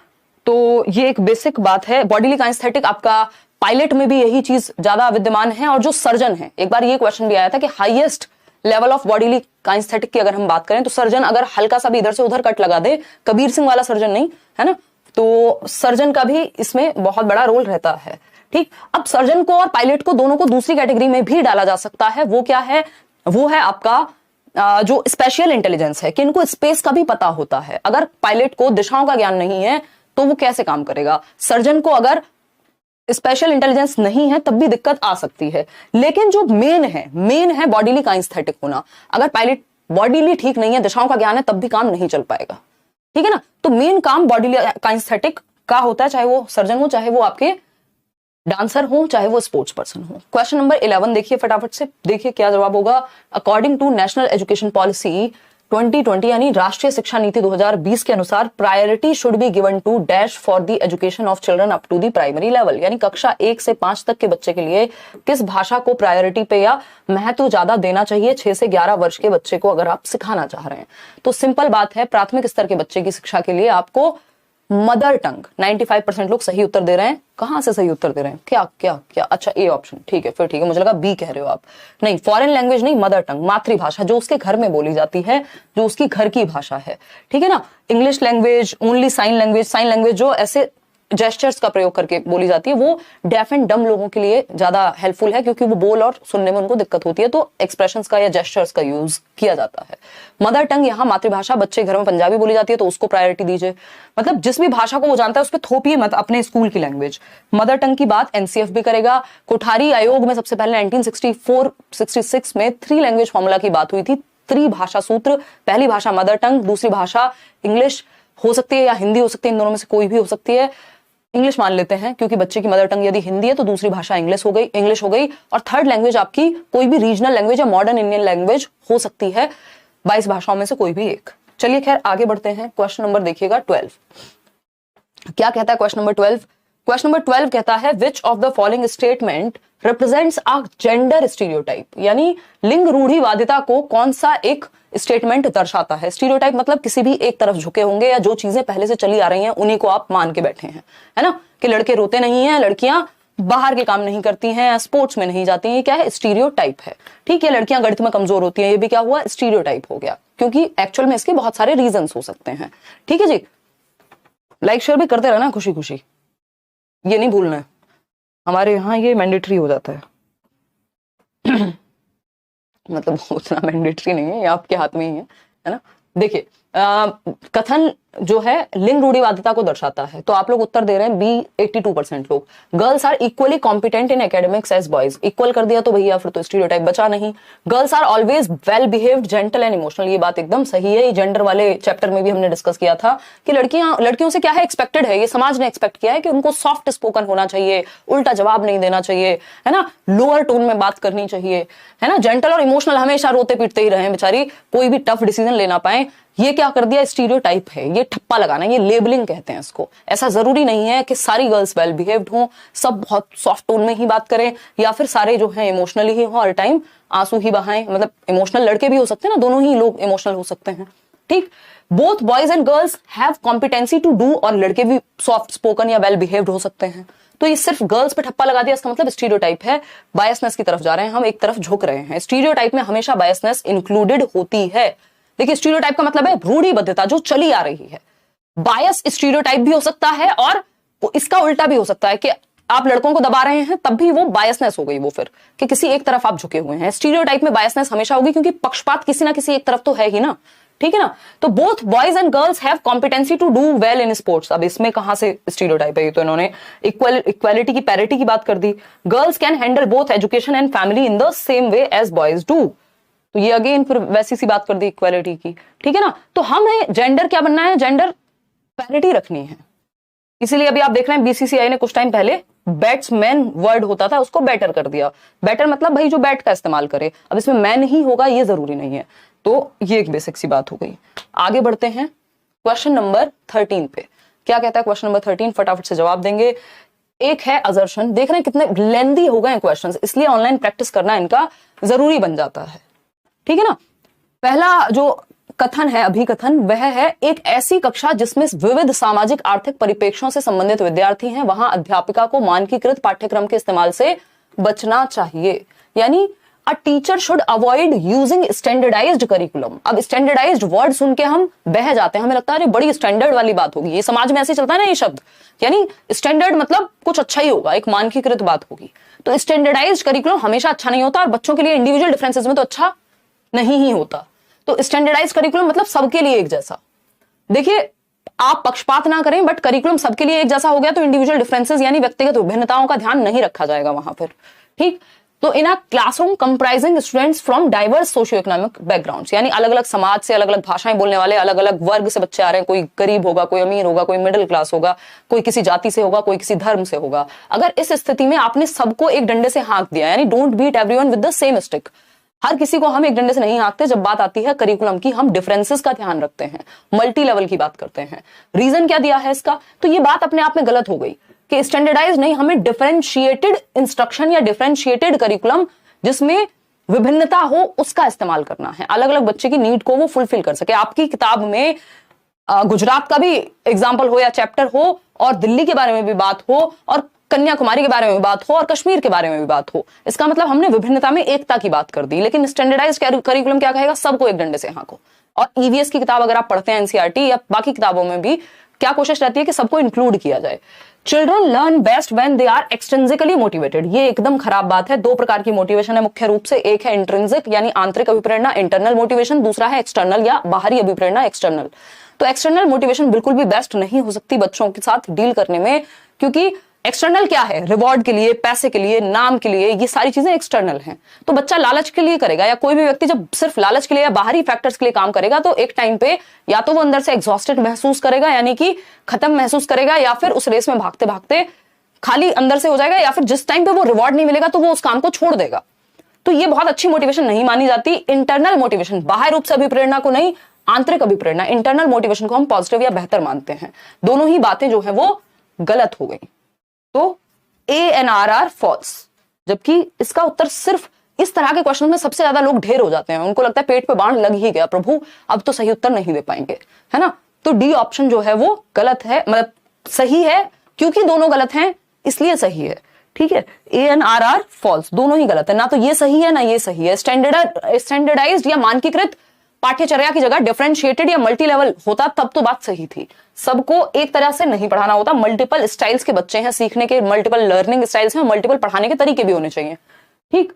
तो ये एक बेसिक बात है। बॉडीली काइंस्थेटिक आपका पायलट में भी यही चीज ज्यादा विद्यमान है। और जो सर्जन है, एक बार ये क्वेश्चन भी आया था कि highest level of bodily kinaesthetic की अगर हम बात करें तो सर्जन अगर हल्का सा भी इधर से उधर कट लगा दे, कबीर सिंह वाला सर्जन नहीं, है ना? तो सर्जन का भी इसमें बहुत बड़ा रोल रहता है। ठीक, अब सर्जन को और पायलट को दोनों को दूसरी कैटेगरी में भी डाला जा सकता है। वो क्या है? वो है आपका जो स्पेशल इंटेलिजेंस है, कि इनको स्पेस का भी पता होता है। अगर पायलट को दिशाओं का ज्ञान नहीं है तो वो कैसे काम करेगा? सर्जन को अगर स्पेशल इंटेलिजेंस नहीं है तब भी दिक्कत आ सकती है। लेकिन जो मेन है बॉडीली काइंस्थेटिक होना। अगर पायलट बॉडीली ठीक नहीं है, दिशाओं का ज्ञान है, तब भी काम नहीं चल पाएगा। ठीक है ना? तो मेन काम बॉडीली काइंस्थेटिक का होता है, चाहे वो सर्जन हो, चाहे वो आपके डांसर हो, चाहे वो स्पोर्ट्स पर्सन हो। क्वेश्चन नंबर 11 देखिए फटाफट से, देखिए क्या जवाब होगा। According to national education policy 2020 यानी राष्ट्रीय शिक्षा नीति 2020 के अनुसार priority should be given to dash for the education of children up to the primary level. यानी कक्षा 1 से 5 तक के बच्चे के लिए किस भाषा को प्रायोरिटी पे या महत्व ज्यादा देना चाहिए 6 से 11 वर्ष के बच्चे को अगर आप सिखाना चाह रहे हैं? तो सिंपल बात है, प्राथमिक स्तर के बच्चे की शिक्षा के लिए आपको मदर टंग, 95% लोग सही उत्तर दे रहे हैं। कहां से सही उत्तर दे रहे हैं? क्या क्या क्या? अच्छा, ए ऑप्शन। ठीक है, फिर ठीक है, मुझे लगा बी कह रहे हो आप। नहीं, फॉरेन लैंग्वेज नहीं, मदर टंग, मातृभाषा, जो उसके घर में बोली जाती है, जो उसकी घर की भाषा है। ठीक है ना? English language, only sign language जो ऐसे जेस्चर्स का प्रयोग करके बोली जाती है, वो डेफ एंड डम लोगों के लिए ज्यादा हेल्पफुल है, क्योंकि वो बोल और सुनने में उनको दिक्कत होती है, तो एक्सप्रेशंस का या जेस्चर्स का यूज किया जाता है। मदर टंग यहाँ मातृभाषा, बच्चे घर में पंजाबी बोली जाती है तो उसको प्रायोरिटी दीजिए। मतलब जिस भी भाषा को वो जानता है उस पर थोपिए मत अपने स्कूल की लैंग्वेज। मदर टंग की बात NCF भी करेगा। कोठारी आयोग में सबसे पहले 1964-66 में 3 लैंग्वेज फॉर्मूला की बात हुई थी। त्रिभाषा सूत्र, पहली भाषा मदर टंग, दूसरी भाषा इंग्लिश हो सकती है या हिंदी हो सकती है, इन दोनों में से कोई भी हो सकती है। इंग्लिश मान लेते हैं क्योंकि बच्चे की मदर टंग यदि हिंदी है तो दूसरी भाषा इंग्लिश हो गई। और थर्ड लैंग्वेज आपकी कोई भी रीजनल लैंग्वेज या मॉडर्न इंडियन लैंग्वेज हो सकती है, 22 भाषाओं में से कोई भी एक। चलिए खैर आगे बढ़ते हैं। क्वेश्चन नंबर देखिएगा 12। क्या कहता है क्वेश्चन नंबर 12? क्वेश्चन नंबर 12 कहता है which of the following statement represents a gender stereotype. यानी लिंग रूढ़िवादिता को कौन सा एक स्टेटमेंट दर्शाता है? स्टीरियोटाइप मतलब किसी भी एक तरफ झुके होंगे या जो चीजें पहले से चली आ रही हैं उन्हीं को आप मान के बैठे हैं, है ना? कि लड़के रोते नहीं हैं, लड़कियां बाहर के काम नहीं करती हैं, स्पोर्ट्स में नहीं जाती हैं। ये क्या है? स्टीरियोटाइप है। ठीक है, लड़कियां गणित में कमजोर होती हैं, ये भी क्या हुआ? स्टीरियोटाइप हो गया, क्योंकि एक्चुअल में इसके बहुत सारे रीजंस हो सकते हैं। ठीक है जी, लाइक शेयर भी करते रहना खुशी खुशी, ये नहीं भूलना है, हमारे यहाँ ये मैंडेटरी हो जाता है। मतलब उतना मैंडेटरी नहीं है, ये आपके हाथ में ही है ना? देखिए कथन जो है लिंग रूढ़िवादिता को दर्शाता है, तो आप लोग उत्तर दे रहे हैं बी 82% लोग। Girls are equally competent in academics as boys. Equal कर दिया तो भैया फिर तो स्टीरियोटाइप बचा नहीं। Girls are always well behaved, gentle and emotional. ये बात एकदम सही है, ये जेंडर वाले चैप्टर में भी हमने डिस्कस किया था कि लड़कियों से क्या है एक्सपेक्टेड है, ये समाज ने एक्सपेक्ट किया है कि उनको सॉफ्ट स्पोकन होना चाहिए, उल्टा जवाब नहीं देना चाहिए, है ना? लोअर टोन में बात करनी चाहिए, है ना? जेंटल और इमोशनल, हमेशा रोते पीटते ही रहे बेचारी, कोई भी टफ डिसीजन लेना पाए। ये क्या कर दिया? स्टीरियोटाइप है, ये ठप्पा लगाना, ये लेबलिंग कहते हैं इसको। ऐसा जरूरी नहीं है कि सारी गर्ल्स वेल बिहेव्ड हों, सब बहुत सॉफ्ट टोन में ही बात करें, या फिर सारे जो हैं इमोशनली ही हो, हर टाइम आंसू ही बहाएं। मतलब इमोशनल लड़के भी हो सकते हैं ना, दोनों ही लोग इमोशनल हो सकते हैं। ठीक, both boys and girls have competency to do, और लड़के भी सॉफ्ट स्पोकन या वेल बिहेव्ड हो सकते हैं। तो ये सिर्फ गर्ल्स पे ठप्पा लगा दिया, इसका मतलब स्टीरियोटाइप है, बायसनेस की तरफ जा रहे हैं हम, एक तरफ झुक रहे हैं। स्टीरियोटाइप में हमेशा बायसनेस इंक्लूडेड होती है। देखिए स्टीरियोटाइप का मतलब है रूढ़िबद्धता जो चली आ रही है। बायस स्टीरियोटाइप भी हो सकता है और इसका उल्टा भी हो सकता है कि आप लड़कों को दबा रहे हैं तब भी वो बायसनेस हो गई, वो फिर कि किसी एक तरफ आप झुके हुए हैं। स्टीरियोटाइप में बायसनेस हमेशा होगी क्योंकि पक्षपात किसी ना किसी एक तरफ तो है ही ना, ठीक है ना। तो both boys and girls have competency to do well in sports. अब इसमें कहां से स्टीरियोटाइप है, ये तो इन्होंने इक्वालिटी की पैरिटी की बात कर दी। Girls can handle both education and family in the same way as boys do. तो ये अगेन फिर वैसी सी बात कर दी इक्वालिटी की, ठीक है ना। तो हमें जेंडर क्या बनना है, जेंडर पैरिटी रखनी है। इसीलिए अभी आप देख रहे हैं बीसीसीआई ने कुछ टाइम पहले बैट्समैन वर्ड होता था उसको बेटर कर दिया। बेटर मतलब भाई जो बैट का इस्तेमाल करे, अब इसमें मैन ही होगा ये जरूरी नहीं है। तो ये एक बेसिक सी बात हो गई। आगे बढ़ते हैं क्वेश्चन नंबर 13 पे। क्या कहता है क्वेश्चन नंबर 13, फटाफट से जवाब देंगे। एक है असर्शन, देख रहे हैं कितने लेंदी हो गए क्वेश्चंस, इसलिए ऑनलाइन प्रैक्टिस करना इनका जरूरी बन जाता है, ठीक है ना। पहला जो कथन है, अभिकथन, वह है एक ऐसी कक्षा जिसमें विविध सामाजिक आर्थिक परिप्रेक्ष्यों से संबंधित विद्यार्थी हैं, वहां अध्यापिका को मानकीकृत पाठ्यक्रम के इस्तेमाल से बचना चाहिए। यानी a teacher should avoid using standardised curriculum. अब स्टैंडर्डाइज्ड वर्ड सुन के हम बह जाते हैं, हमें लगता है अरे बड़ी स्टैंडर्ड वाली बात होगी, ये समाज में ऐसे चलता है ना ये शब्द, यानी स्टैंडर्ड मतलब कुछ अच्छा ही होगा, एक मानकीकृत बात होगी। तो स्टैंडर्डाइज्ड करिकुलम हमेशा अच्छा नहीं होता और बच्चों के लिए इंडिविजुअल डिफरेंसेस में तो अच्छा नहीं ही होता। तो स्टैंडर्डाइज्ड करिकुलम मतलब सबके लिए एक जैसा। देखिए आप पक्षपात ना करें, बट करिकुलम सबके लिए एक जैसा हो गया तो इंडिविजुअल डिफरेंसेस यानी व्यक्तिगत विभिन्नताओं का ध्यान नहीं रखा जाएगा वहां पर, ठीक। तो in a classroom comprising students from diverse socio economic backgrounds, यानी अलग अलग समाज से अलग अलग भाषाएं बोलने वाले अलग अलग वर्ग से बच्चे आ रहे हैं, कोई गरीब होगा, कोई अमीर होगा, कोई मिडिल क्लास होगा, कोई किसी जाति से होगा, कोई किसी धर्म से होगा। अगर इस स्थिति में आपने सबको एक डंडे से हाँक दिया, यानी don't beat everyone with the same stick, हर किसी को हम एक डंडे से नहीं हाँकते। जब बात आती है करिकुलम की, हम डिफरेंसेस का ध्यान रखते हैं, मल्टी लेवल की बात करते हैं। रीजन क्या दिया है इसका, तो ये बात अपने आप में गलत हो गई कि स्टैंडर्डाइज नहीं, हमें डिफरेंशिएटेड इंस्ट्रक्शन या डिफरेंशिएटेड करिकुलम जिसमें विभिन्नता हो उसका इस्तेमाल करना है, अलग अलग बच्चे की नीड को वो फुलफिल कर सके। आपकी किताब में गुजरात का भी एग्जाम्पल हो या चैप्टर हो, और दिल्ली के बारे में भी बात हो, और कन्याकुमारी के बारे में भी बात हो, और कश्मीर के बारे में भी बात हो, इसका मतलब हमने विभिन्नता में एकता की बात कर दी। लेकिन स्टैंडर्डाइज्ड करिकुलम क्या कहेगा, सबको एक डंडे से हाँको। और ईवीएस की किताब अगर आप पढ़ते हैं, एनसीईआरटी या बाकी किताबों में भी क्या कोशिश रहती है कि सबको इंक्लूड किया जाए। Children learn best when they are extrinsically motivated, ये एकदम खराब बात है। दो प्रकार की मोटिवेशन है मुख्य रूप से, एक है इंट्रिंसिक यानी आंतरिक अभिप्रेरणा, इंटरनल मोटिवेशन, दूसरा है एक्सटर्नल या बाहरी अभिप्रेरणा, एक्सटर्नल। तो एक्सटर्नल मोटिवेशन बिल्कुल भी बेस्ट नहीं हो सकती बच्चों के साथ डील करने में, क्योंकि एक्सटर्नल क्या है, रिवॉर्ड के लिए, पैसे के लिए, नाम के लिए, ये सारी चीजें एक्सटर्नल हैं। तो बच्चा लालच के लिए करेगा, या कोई भी व्यक्ति जब सिर्फ लालच के लिए या बाहरी फैक्टर्स के लिए काम करेगा तो एक टाइम पे या तो वो अंदर से एग्जॉस्टेड महसूस करेगा, यानी कि खत्म महसूस करेगा, या फिर उस रेस में भागते भागते खाली अंदर से हो जाएगा, या फिर जिस टाइम पे वो रिवॉर्ड नहीं मिलेगा तो वो उस काम को छोड़ देगा। तो ये बहुत अच्छी मोटिवेशन नहीं मानी जाती। इंटरनल मोटिवेशन, बाहर रूप से अभिप्रेरणा को नहीं, आंतरिक अभिप्रेरणा, इंटरनल मोटिवेशन को हम पॉजिटिव या बेहतर मानते हैं। दोनों ही बातें जो है वो गलत हो गई। तो ए एंड आर फॉल्स, जबकि इसका उत्तर सिर्फ इस तरह के क्वेश्चन में सबसे ज्यादा लोग ढेर हो जाते हैं, उनको लगता है पेट पे बाण लग ही गया, प्रभु अब तो सही उत्तर नहीं दे पाएंगे, है ना। तो डी ऑप्शन जो है वो गलत है, मतलब सही है क्योंकि दोनों गलत हैं इसलिए सही है, ठीक है। ए एंड आर फॉल्स, दोनों ही गलत है, ना तो ये सही है ना ये सही है। स्टैंडर्डाइज्ड या मानकीकृत पाठ्यचर्या की जगह डिफरेंशिएटेड या मल्टी लेवल होता तब तो बात सही थी। सबको एक तरह से नहीं पढ़ाना होता, मल्टीपल स्टाइल्स के बच्चे हैं, सीखने के मल्टीपल लर्निंग स्टाइल्स हैं, मल्टीपल पढ़ाने के तरीके भी होने चाहिए, ठीक।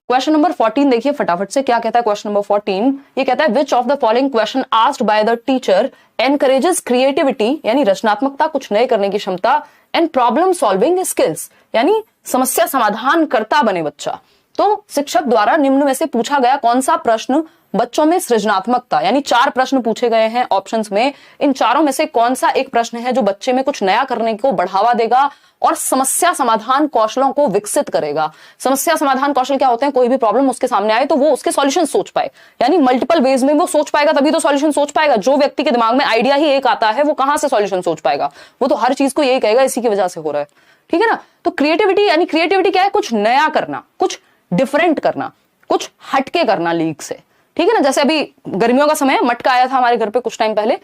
क्वेश्चन नंबर 14 देखिए फटाफट से, क्या कहता है क्वेश्चन नंबर 14, ये कहता है which of the following question asked by the teacher encourages creativity, यानी रचनात्मकता, कुछ नए करने की क्षमता, एंड प्रॉब्लम सॉल्विंग स्किल्स, यानी समस्या समाधान करता बने बच्चा। तो शिक्षक द्वारा निम्न में से पूछा गया कौन सा प्रश्न बच्चों में सृजनात्मकता, यानी 4 प्रश्न पूछे गए हैं ऑप्शंस में, इन चारों में से कौन सा एक प्रश्न है जो बच्चे में कुछ नया करने को बढ़ावा देगा और समस्या समाधान कौशलों को विकसित करेगा। समस्या समाधान कौशल क्या होते हैं, कोई भी प्रॉब्लम उसके सामने आए तो वो उसके सॉल्यूशन सोच पाए, यानी मल्टीपल वेज में वो सोच पाएगा तभी तो सॉल्यूशन सोच पाएगा। जो व्यक्ति के दिमाग में आइडिया ही एक आता है वो कहां से सॉल्यूशन सोच पाएगा, वो तो हर चीज को यही कहेगा इसी की वजह से हो रहा है, ठीक है ना। तो क्रिएटिविटी, यानी क्रिएटिविटी क्या है, कुछ नया करना, कुछ डिफरेंट करना, कुछ हटके करना लीक से, ठीक है ना। जैसे अभी गर्मियों का समय, मटका आया था हमारे घर पे कुछ टाइम पहले।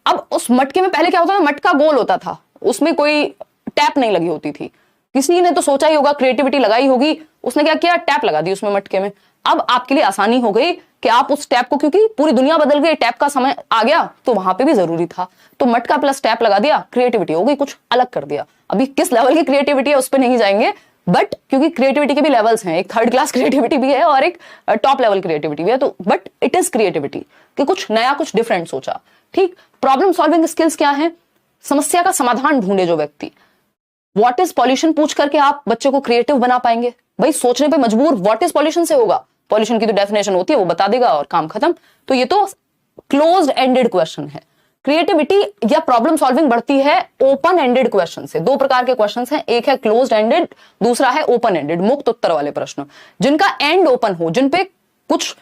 अब उस मटके में पहले क्या होता था, मटका गोल होता था, उसमें कोई टैप नहीं लगी होती थी, किसी ने तो सोचा ही होगा, क्रिएटिविटी लगाई होगी, उसने क्या किया, टैप लगा दी उसमें मटके में। अब आपके लिए आसानी हो गई कि आप उस टैप को, क्योंकि पूरी दुनिया बदल गई, टैप का समय आ गया तो वहां पे भी जरूरी था, तो मटका प्लस टैप लगा दिया, क्रिएटिविटी हो गई, कुछ अलग कर दिया। अभी किस लेवल की क्रिएटिविटी है उस पर नहीं जाएंगे, बट क्योंकि क्रिएटिविटी के भी लेवल्स हैं, एक थर्ड क्लास क्रिएटिविटी भी है और एक टॉप लेवल क्रिएटिविटी भी है, तो बट इट इज क्रिएटिविटी कि कुछ नया, कुछ डिफरेंट सोचा। ठीक, प्रॉब्लम सॉल्विंग स्किल्स क्या है, समस्या का समाधान ढूंढे जो व्यक्ति। व्हाट इज पॉल्यूशन पूछ करके आप बच्चे को क्रिएटिव बना पाएंगे, भाई सोचने पे मजबूर व्हाट इज पॉल्यूशन से होगा, पॉल्यूशन की तो डेफिनेशन होती है, वो बता देगा और काम खत्म। तो ये तो क्लोज्ड एंडेड क्वेश्चन है। क्रिएटिविटी या प्रॉब्लम सॉल्विंग बढ़ती है ओपन एंडेड क्वेश्चन से। दो प्रकार के क्वेश्चंस हैं, एक है क्लोज्ड एंडेड, दूसरा है ओपन एंडेड, मुक्त उत्तर वाले प्रश्न, जिनका एंड ओपन हो, जिन पे कुछ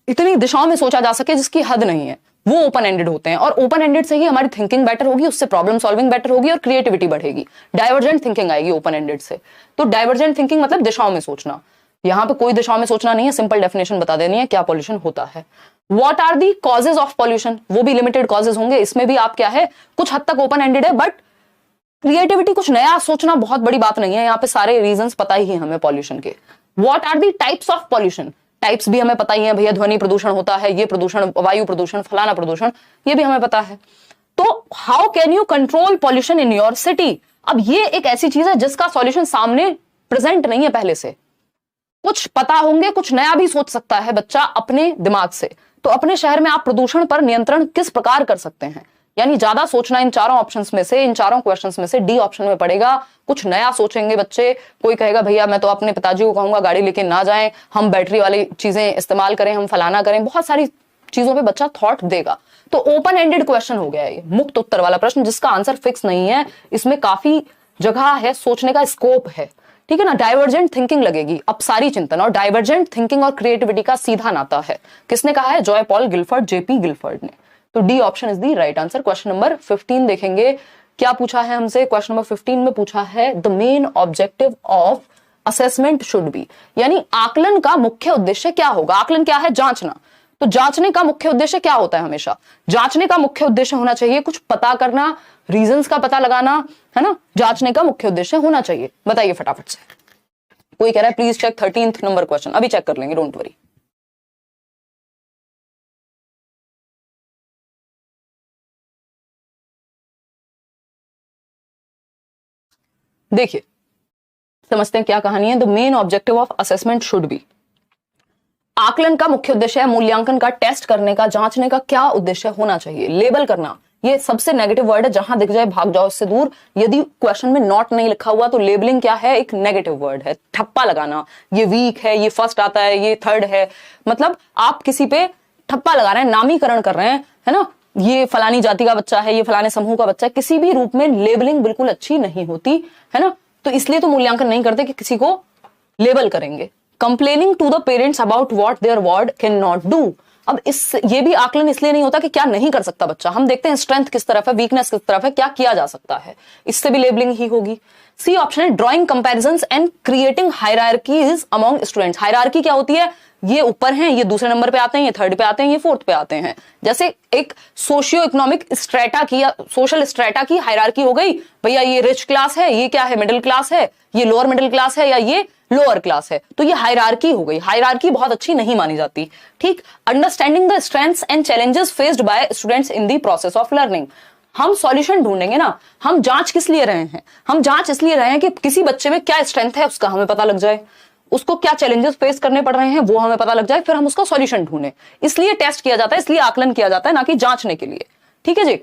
इतनी दिशाओं में सोचा जा सके जिसकी हद नहीं है, वो ओपन एंडेड होते हैं। और ओपन एंडेड से ही हमारी थिंकिंग बेटर होगी, उससे प्रॉब्लम सॉल्विंग बेटर होगी और क्रिएटिविटी बढ़ेगी। डाइवर्जेंट थिंकिंग आएगी ओपन एंडेड से। तो डाइवर्जेंट थिंकिंग मतलब दिशाओं में सोचना, यहां पे कोई दिशाओं में सोचना नहीं है, सिंपल डेफिनेशन बता देनी है क्या पॉल्यूशन होता है। What are the causes of pollution, वो भी लिमिटेड कॉजेज होंगे, इसमें भी आप क्या है, कुछ हद तक ओपन एंडेड है, बट क्रिएटिविटी, कुछ नया सोचना बहुत बड़ी बात नहीं है, यहाँ पे सारे रीजंस पता ही है हमें पॉल्यूशन के। What are the types of pollution, types भी हमें पता ही है भैया, ध्वनि प्रदूषण होता है, ये प्रदूषण, वायु प्रदूषण, फलाना प्रदूषण, ये भी हमें पता है। तो how can you control pollution in your city, अब ये एक ऐसी चीज है जिसका सॉल्यूशन सामने प्रेजेंट नहीं है पहले से। कुछ पता होंगे, कुछ नया भी सोच सकता है बच्चा अपने दिमाग से। तो अपने शहर में आप प्रदूषण पर नियंत्रण किस प्रकार कर सकते हैं, यानी ज्यादा सोचना इन चारों ऑप्शंस में से, इन चारों क्वेश्चंस में से डी ऑप्शन में पड़ेगा। कुछ नया सोचेंगे बच्चे, कोई कहेगा भैया मैं तो अपने पिताजी को कहूंगा गाड़ी लेके ना जाएं, हम बैटरी वाली चीजें इस्तेमाल करें, हम फलाना करें, बहुत सारी चीजों पे बच्चा थॉट देगा। तो ओपन एंडेड क्वेश्चन हो गया ये, मुक्त उत्तर वाला प्रश्न जिसका आंसर फिक्स नहीं है, इसमें काफी जगह है, सोचने का स्कोप है, ठीक है ना। डाइवर्जेंट थिंकिंग लगेगी, अपसारी चिंतन, और डाइवर्जेंट थिंकिंग और क्रिएटिविटी का सीधा नाता है। किसने कहा है, Joy Paul Gilford, JP Gilford ने। तो D option is the right answer. Question number 15 देखेंगे, क्या पूछा है हमसे। क्वेश्चन नंबर 15 में पूछा है the main objective of assessment should be, यानी आकलन का मुख्य उद्देश्य क्या होगा। आकलन क्या है, जांचना। तो जांचने का मुख्य उद्देश्य क्या होता है, हमेशा जांचने का मुख्य उद्देश्य होना चाहिए कुछ पता करना, रीजंस का पता लगाना, है ना, जांचने का मुख्य उद्देश्य होना चाहिए। बताइए फटाफट से। कोई कह रहा है please check 13th number question, अभी चेक कर लेंगे, डोंट वरी। देखिए समझते हैं क्या कहानी है। The main objective of assessment should be, आकलन का मुख्य उद्देश्य है मूल्यांकन का, टेस्ट करने का, जांचने का क्या उद्देश्य होना चाहिए। लेबल करना, ये सबसे नेगेटिव वर्ड है, जहां दिख जाए भाग जाओ इससे दूर। यदि क्वेश्चन में नॉट नहीं लिखा हुआ तो लेबलिंग क्या है, एक नेगेटिव वर्ड है। ठप्पा लगाना, ये वीक है, ये फर्स्ट आता है, ये थर्ड है, मतलब आप किसी पे ठप्पा लगा रहे हैं, नामीकरण कर रहे हैं, है ना, ये फलानी जाति का बच्चा है, ये फलाने समूह का बच्चा है। किसी भी रूप में लेबलिंग बिल्कुल अच्छी नहीं होती है ना, तो इसलिए तो मूल्यांकन नहीं करते कि किसी को लेबल करेंगे। Complaining to the parents about what their ward can not do, अब इस ये भी आकलन इसलिए नहीं होता कि क्या नहीं कर सकता बच्चा, हम देखते हैं स्ट्रेंथ किस तरफ है, वीकनेस किस तरफ है, क्या किया जा सकता है, इससे भी लेबलिंग ही होगी। सी ऑप्शन है drawing comparisons and creating hierarchies among students. Hierarchy क्या होती है, ये ऊपर हैं, ये दूसरे नंबर पे आते हैं, ये थर्ड पे आते हैं, ये फोर्थ पे आते हैं। जैसे एक सोशियो इकोनॉमिक स्ट्रेटा की या सोशल स्ट्रेटा की हायरार्की हो गई, भैया ये रिच क्लास है, ये क्या है मिडिल क्लास है, ये लोअर मिडिल क्लास है, या ये लोअर क्लास है, तो ये हायरार्की हो गई। हायरार्की बहुत अच्छी नहीं मानी जाती। ठीक, understanding the strengths and challenges faced by students in the process of learning. हम सॉल्यूशन ढूंढेंगे ना, हम जांच किस लिए रहे हैं, हम जांच इसलिए रहे हैं कि किसी बच्चे में क्या स्ट्रेंथ है उसका हमें पता लग जाए, उसको क्या चैलेंजेस फेस करने पड़ रहे हैं वो हमें पता लग जाए, फिर हम उसका सॉल्यूशन ढूंढें। इसलिए टेस्ट किया जाता है, इसलिए आकलन किया जाता है, ना कि जांचने के लिए। ठीक है जी,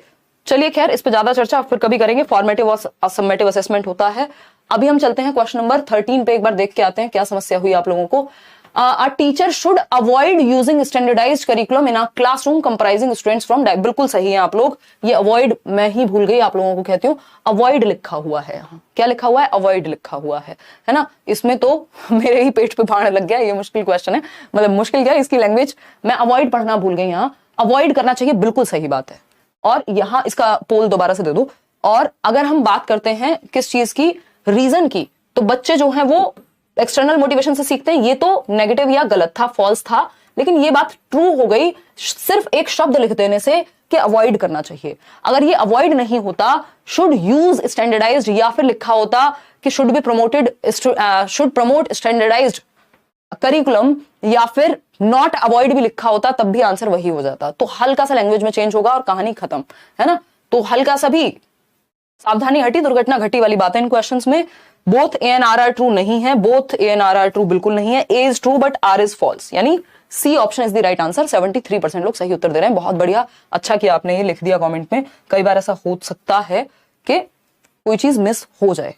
चलिए खैर इस पे ज्यादा चर्चा फिर कभी करेंगे। फॉर्मेटिव और समेटिव असेसमेंट होता है। अभी हम चलते हैं क्वेश्चन नंबर 13 पे, एक बार देख के आते हैं क्या समस्या हुई आप लोगों को। A teacher should avoid using standardized curriculum in a classroom comprising students from, बिल्कुल सही है आप लोग, ये avoid मैं ही भूल गई, आप लोगों को कहती हूँ। avoid लिखा हुआ है, क्या लिखा हुआ है, avoid लिखा हुआ है ना। इसमें तो मेरे ही पेट पे बाण लग गया, ये मुश्किल क्वेश्चन है, मतलब मुश्किल क्या है इसकी लैंग्वेज, मैं avoid पढ़ना भूल गई। यहाँ avoid करना चाहिए, बिल्कुल सही बात है। और यहाँ इसका पोल दोबारा से दे दो। और अगर हम बात करते हैं किस चीज की, रीजन की, तो बच्चे जो हैं वो एक्सटर्नल मोटिवेशन से सीखते हैं, ये तो नेगेटिव या गलत था, फॉल्स था। लेकिन ये बात ट्रू हो गई सिर्फ एक शब्द लिख देने से के अवॉइड करना चाहिए। अगर ये अवॉइड नहीं होता, शुड यूज स्टैंडर्डाइज्ड, या फिर लिखा होता कि should be promoted, should promote standardised curriculum, या फिर नॉट अवॉइड भी लिखा होता, तब भी आंसर वही हो जाता। तो हल्का सा लैंग्वेज में चेंज होगा और कहानी खत्म, है ना। तो हल्का सा भी सावधानी हटी, दुर्घटना घटी वाली बातें इन क्वेश्चंस में। Both A and R are true नहीं है, both A and R are true बिल्कुल नहीं है। A is true but R is false, यानी C option is the right answer. 73% लोग सही उत्तर दे रहे हैं, बहुत बढ़िया, अच्छा किया आपने ये लिख दिया कमेंट में। कई बार ऐसा हो सकता है कि कोई चीज मिस हो जाए।